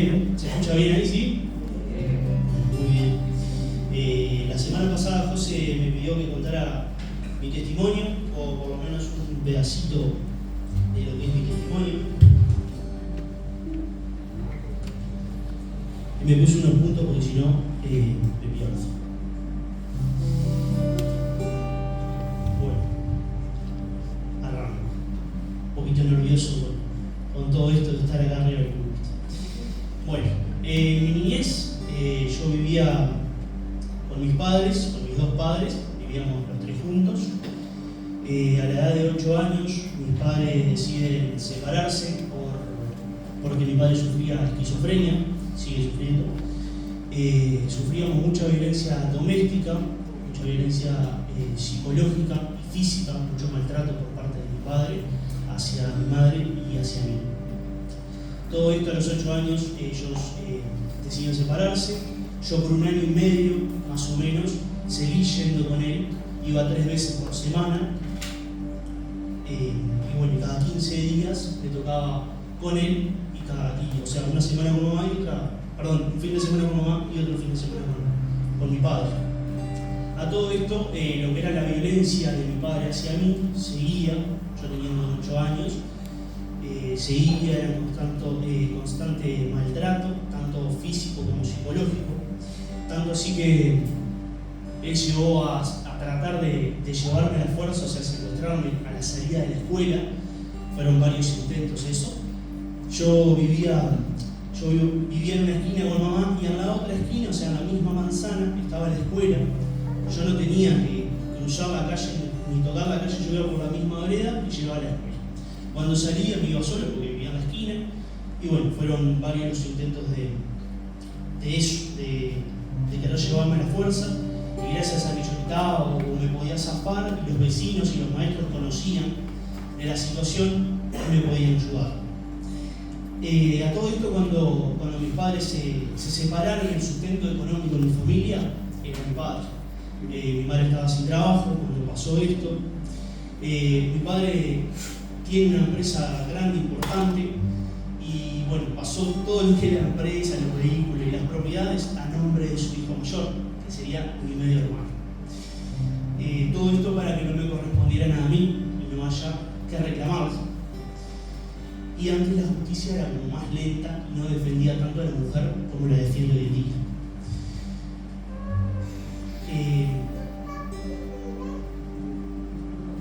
bien. ¿Se escucha bien ahí, sí? Muy bien. La semana pasada José me pidió que contara mi testimonio, o por lo menos un pedacito de lo que es mi testimonio. Y me puse unos puntos porque si no, me pierdo. Bueno, arranco. Un poquito nervioso con todo esto de estar acá arriba del púlpito. Bueno, en mi niñez yo vivía con mis padres, con mis dos padres, vivíamos los tres juntos. A la edad de 8 años, mis padres deciden separarse porque mi padre sufría esquizofrenia, sigue sufriendo. Sufríamos mucha violencia doméstica, mucha violencia psicológica y física, mucho maltrato por parte de mi padre hacia mi madre y hacia mí. Todo esto a los 8 años ellos deciden separarse. Yo por 1 año y medio, más o menos, seguí yendo con él. Iba 3 veces por semana. Y bueno, cada 15 días me tocaba con él. O sea, una semana con mamá y un fin de semana con mamá y otro fin de semana con mi padre. A todo esto, lo que era la violencia de mi padre hacia mí seguía. Yo teniendo 8 años, seguía, era un constante maltrato, tanto físico como psicológico. Tanto así que él llegó a tratar de llevarme a la fuerza, o sea, secuestrarme a la salida de la escuela. Fueron varios intentos eso. Yo vivía en una esquina con mamá y en la otra esquina, o sea, en la misma manzana, estaba la escuela. Yo no tenía que cruzar la calle ni tocar la calle, yo iba por la misma vereda y llegaba a la escuela. Cuando salía me iba solo porque vivía en la esquina y bueno, fueron varios los intentos de eso, de querer llevarme a la fuerza, y gracias a que yo estaba o me podía zafar y los vecinos y los maestros conocían de la situación, me podían ayudar. A todo esto, cuando mis padres se separaron, el sustento económico de mi familia era mi padre. Mi madre estaba sin trabajo cuando pasó esto. Mi padre tiene una empresa grande, importante, y bueno, pasó todo lo que era la empresa, los vehículos y las propiedades a nombre de su hijo mayor, que sería mi medio hermano. Todo esto para que no me correspondiera nada a mí y no haya que reclamarse. Y antes la justicia era como más lenta y no defendía tanto a la mujer como la defiende hoy en día.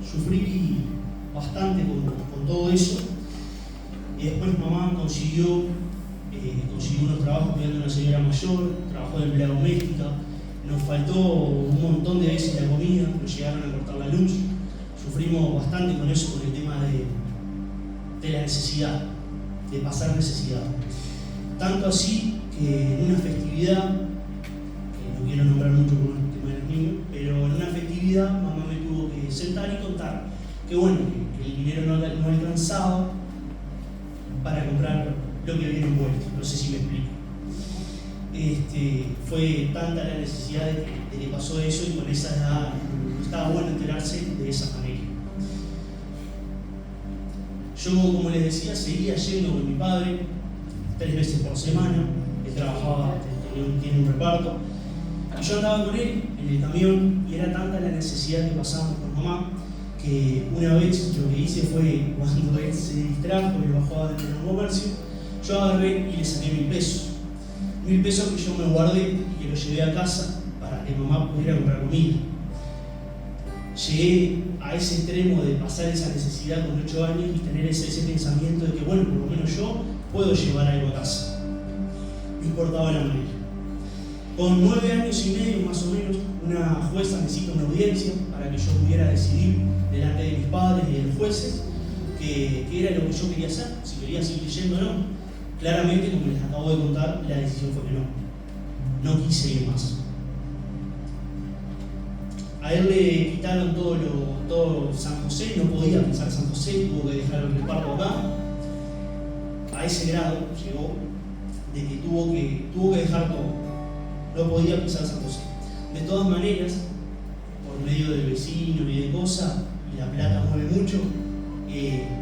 Sufrí bastante con todo eso. Y después mamá consiguió unos trabajos cuidando a una señora mayor, trabajó de empleada doméstica. Nos faltó un montón de veces la comida, nos llegaron a cortar la luz. Sufrimos bastante con eso, con el tema de la necesidad, de pasar necesidad. Tanto así que en una festividad, que no quiero nombrar mucho por el tema de los niños, pero en una festividad mamá me tuvo que sentar y contar que bueno, que el dinero no alcanzaba para comprar lo que había envuelto. No sé si me explico. Fue tanta la necesidad de que pasó eso, y con esa edad no estaba bueno enterarse de esa manera. Yo, como les decía, seguía yendo con mi padre 3 veces por semana. Él trabajaba, tiene un reparto. Y yo andaba con él en el camión, y era tanta la necesidad que pasábamos con mamá que una vez lo que hice fue, cuando él se distrajo y bajó a vender un comercio, yo agarré y le saqué 1.000 pesos. 1.000 pesos que yo me guardé y que lo llevé a casa para que mamá pudiera comprar comida. Llegué a ese extremo de pasar esa necesidad con 8 años y tener ese pensamiento de que, bueno, por lo menos yo puedo llevar algo a casa. No importaba la manera. Con 9 años y medio, más o menos, una jueza me cita una audiencia para que yo pudiera decidir delante de mis padres y de los jueces qué era lo que yo quería hacer, si quería seguir yendo o no. Claramente, como les acabo de contar, la decisión fue que no. No quise ir más. A él le quitaron todo San José, no podía pisar San José, tuvo que dejar el reparto acá. A ese grado llegó de que tuvo que dejar todo. No podía pisar San José. De todas maneras, por medio del vecino y de cosas, y la plata mueve mucho,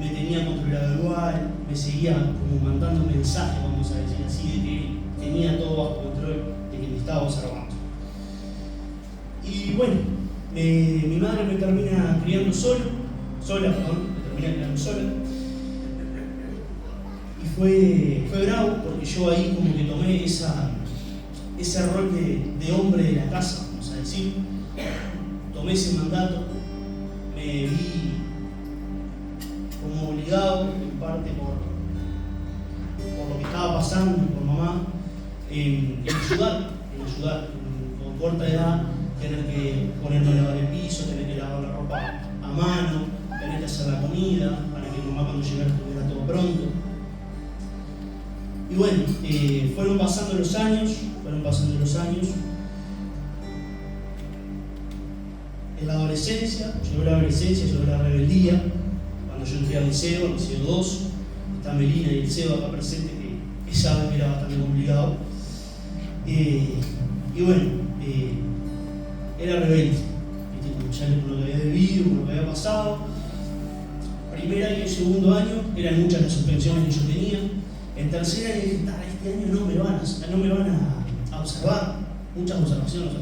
me tenía controlado igual, me seguía como mandando mensajes, vamos a decir así, de que tenía todo bajo control, de que me estaba observando. Y bueno, mi madre me termina criando sola, me termina criando sola. Y fue bravo porque yo ahí como que tomé ese rol de hombre de la casa, vamos a decir. Tomé ese mandato, me vi como obligado, en parte por lo que estaba pasando por mamá, en ayudar, con corta edad, tener que ponerme a lavar el piso, tener que lavar la ropa a mano, tener que hacer la comida, para que mamá cuando llegara estuviera todo pronto. Y bueno, fueron pasando los años. En la adolescencia, llegó la rebeldía. Cuando yo entré al liceo 2, está Melina y el Seba acá presente, que saben que era bastante complicado. Y bueno, era rebelde, ¿viste? Ya con lo que había vivido, con lo que había pasado. Primer año y segundo año eran muchas las suspensiones que yo tenía. En tercer año dije, este año no me van a observar, muchas observaciones.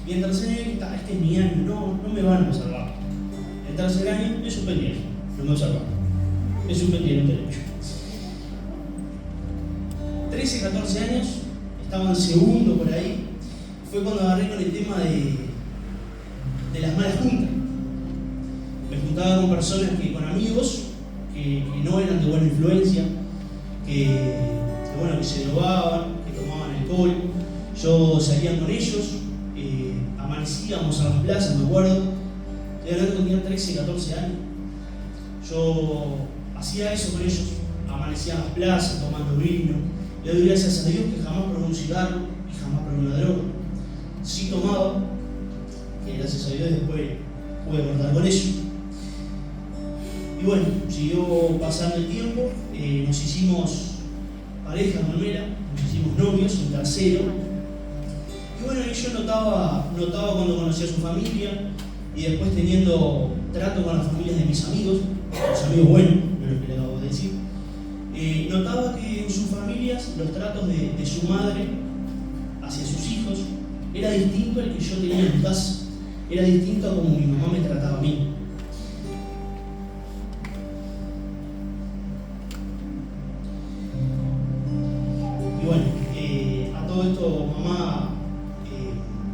Y en tercer año dije, este es mi año, no me van a observar. En tercer año me suspendieron, no me observaron. Me suspendieron derecho. 13, 14 años, estaba en segundo por ahí. Fue cuando agarré con el tema de las malas juntas. Me juntaba con personas con amigos que no eran de buena influencia, que se drogaban, que tomaban alcohol. Yo salía con ellos, amanecíamos a las plazas, me acuerdo. Estoy hablando que tenía 13, 14 años. Yo hacía eso con ellos, amanecía en las plazas tomando vino. Le doy gracias a Dios que jamás probé un cigarro y jamás probé una droga. Sí tomaba, que gracias a Dios después pude cortar con eso. Y bueno, siguió pasando el tiempo, nos hicimos pareja con Mera, nos hicimos novios en tercero. Y bueno, ahí yo notaba cuando conocía a su familia y después teniendo trato con las familias de mis amigos, los amigos buenos, no lo que le acabo de decir. Notaba que en sus familias los tratos de su madre hacia sus hijos era distinto al que yo tenía en mi casa, era distinto a como mi mamá me trataba a mí. Y bueno, a todo esto mamá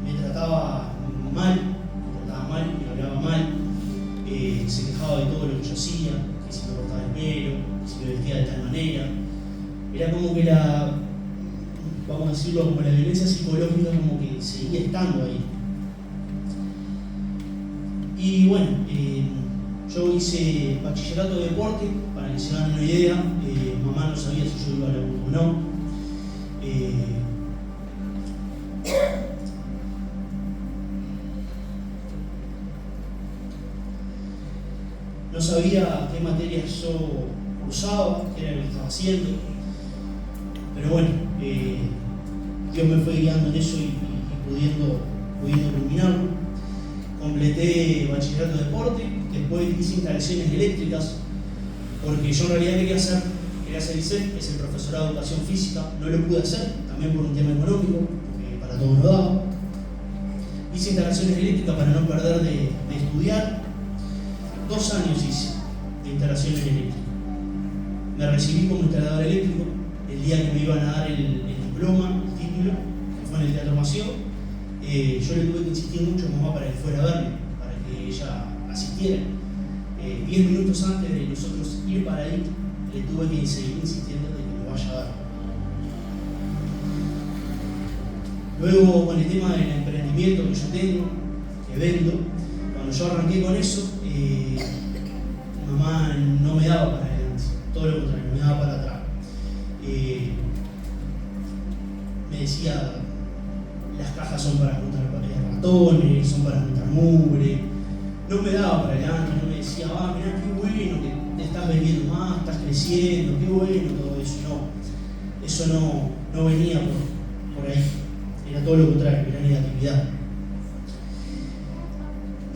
me trataba mal, me hablaba mal, se quejaba de todo lo que yo hacía, que si me cortaba el pelo, que si me vestía de tal manera. Era como que vamos a decirlo, como la violencia psicológica como que seguía estando ahí. Y bueno, yo hice bachillerato de deporte, para que se hagan una idea. Mamá no sabía si yo iba a la U o no. No sabía qué materias yo cursaba, qué era lo que estaba haciendo. Pero bueno, Dios me fue guiando en eso y pudiendo culminarlo. Completé bachillerato de deporte, después hice instalaciones eléctricas, porque yo en realidad quería hacer ISEF, es el profesorado de educación física. No lo pude hacer, también por un tema económico, porque para todo no daba. Hice instalaciones eléctricas para no perder de estudiar. 2 años hice de instalaciones eléctricas. Me recibí como instalador eléctrico. El día que me iban a dar el diploma, el título, que fue en el Teatro Maceo, yo le tuve que insistir mucho a mamá para que fuera a verme, para que ella asistiera. 10 minutos antes de nosotros ir para ahí, le tuve que seguir insistiendo de que me vaya a ver. Luego, con el tema del emprendimiento que yo tengo, que vendo, cuando yo arranqué con eso, mamá no me daba para adelante, todo lo contrario, me daba para atrás. Me decía, las cajas son para juntar ratones, son para juntar mugre. No me daba para adelante, no me decía, mirá qué bueno que te estás vendiendo más, estás creciendo, qué bueno todo eso. No, eso no venía por ahí, era todo lo contrario, era negatividad.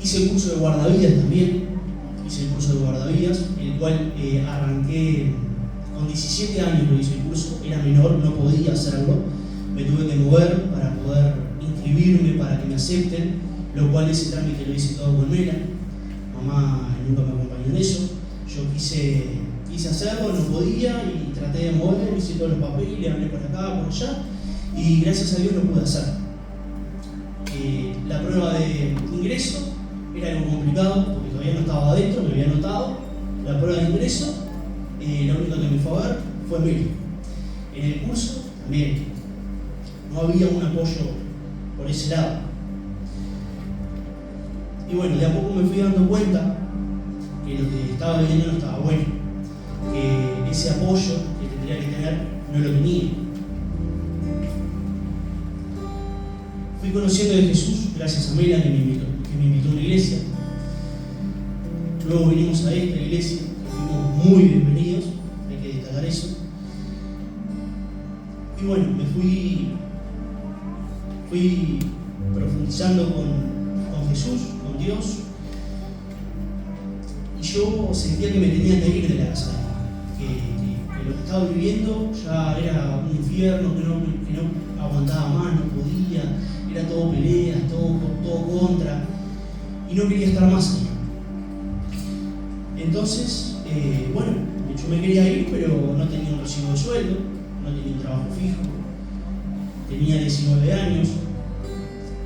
Hice el curso de guardavidas también, el cual arranqué con 17 años, lo hice el curso, era menor, no podía hacerlo, me tuve que mover para poder inscribirme, para que me acepten, lo cual ese trámite lo hice todo con Mela. Mamá nunca me acompañó en eso, yo quise hacerlo, no podía y traté de mover, hice todos los papeles, le hablé por acá, por allá y gracias a Dios lo pude hacer. La prueba de ingreso era algo complicado porque todavía no estaba adentro, me había anotado. La prueba de ingreso, lo único que me fue a ver fue Meli. En el curso también no había un apoyo por ese lado. Y bueno, de a poco me fui dando cuenta que lo que estaba viviendo no estaba bueno, que ese apoyo que tendría que tener no lo tenía. Fui conociendo de Jesús gracias a Mela que me invitó a una iglesia. Luego vinimos a esta iglesia, que fuimos muy bienvenidos, hay que destacar eso. Y bueno, me fui profundizando con Jesús, con Dios. Y yo sentía que me tenía que ir de la casa, que lo que estaba viviendo ya era un infierno, que no aguantaba más, no podía, era todo peleas, todo contra, y no quería estar más ahí. Entonces, bueno, yo me quería ir, pero no tenía un recibo de sueldo, no tenía un trabajo fijo, tenía 19 años,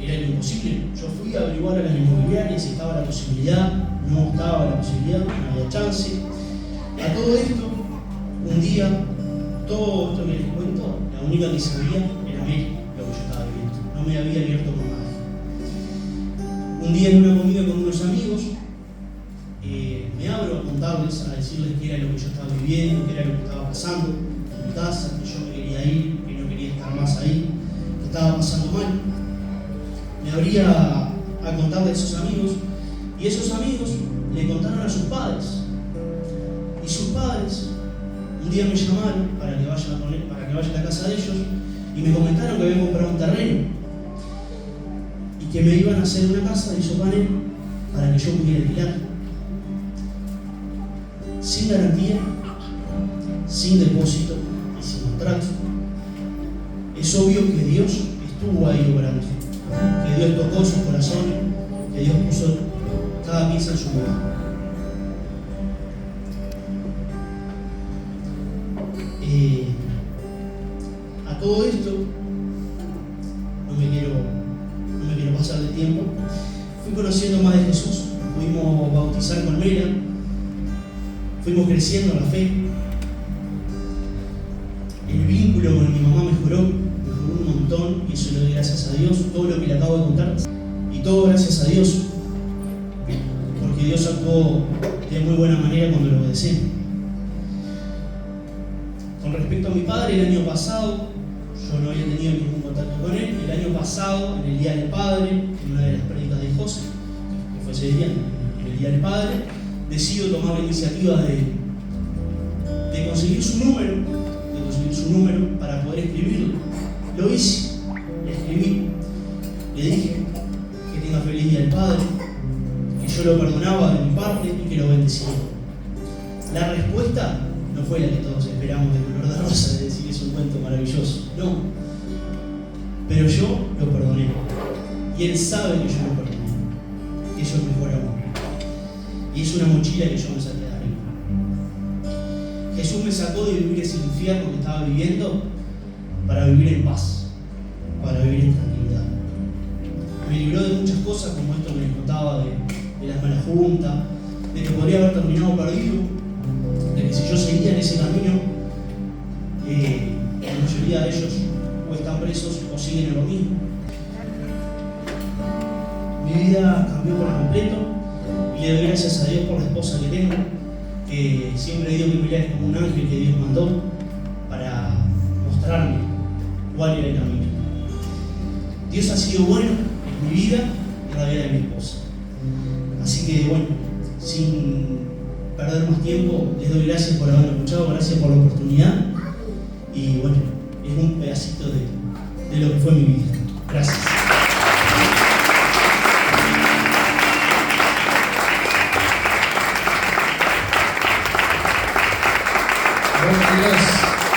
era algo imposible. Yo fui a averiguar a las inmobiliarias si estaba la posibilidad, no estaba la posibilidad, no había chance. A todo esto, un día, todo esto que les cuento, la única que sabía era Meli, lo que yo estaba viviendo. No me había abierto con nadie. Un día en una comida con unos amigos, me abro a contarles, a decirles qué era lo que yo estaba viviendo, qué era lo que estaba pasando en mi casa, que yo me quería ir, que no quería estar más ahí, que estaba pasando mal. Me abría a contarle a esos amigos y esos amigos le contaron a sus padres. Y sus padres un día me llamaron para que vaya a la casa de ellos y me comentaron que habían comprado un terreno y que me iban a hacer una casa de isopanel para que yo pudiera alquilar. Sin garantía, sin depósito y sin contrato. Es obvio que Dios estuvo ahí obrando, que Dios tocó sus corazones, que Dios puso cada pieza en su lugar. A todo esto, no me quiero pasar de tiempo, fui conociendo más de Jesús, pudimos bautizar con Mela, fuimos creciendo en la fe, el vínculo con mi mamá mejoró un montón y eso le doy gracias a Dios, todo lo que le acabo de contar, y todo gracias a Dios, porque Dios actuó de muy buena manera cuando lo obedecemos. Con respecto a mi padre, el año pasado, yo no había tenido ningún contacto con él. El año pasado, en el Día del Padre, en una de las prédicas de José, que fue ese día, en el Día del Padre, decido tomar la iniciativa de conseguir su número para poder escribirlo. Lo hice, le escribí, le dije que tenga feliz Día del Padre, que yo lo perdonaba de mi parte y que lo bendecía. La respuesta no fue la que todos esperamos de color de rosa, de decir es un cuento maravilloso, no. Pero yo lo perdoné. Y él sabe que yo lo perdoné. Que eso es mejor amor. Y es una mochila que yo me saqué de arriba. Jesús me sacó de vivir ese infierno que estaba viviendo para vivir en paz, para vivir en tranquilidad. Me libró de muchas cosas como esto que les contaba de las malas juntas, de que podría haber terminado perdido, de que si yo seguía en ese camino, la mayoría de ellos o están presos o siguen en lo mismo. Mi vida cambió por completo y le doy gracias a Dios por la esposa que tengo, que siempre digo que Mila es como un ángel que Dios mandó para mostrarme cuál era el camino. Dios ha sido bueno en mi vida y en la vida de mi esposa. Así que bueno, sin perder más tiempo, les doy gracias por haberme escuchado, gracias por la oportunidad y bueno, es un pedacito de lo que fue mi vida. Gracias. Gloria a Dios.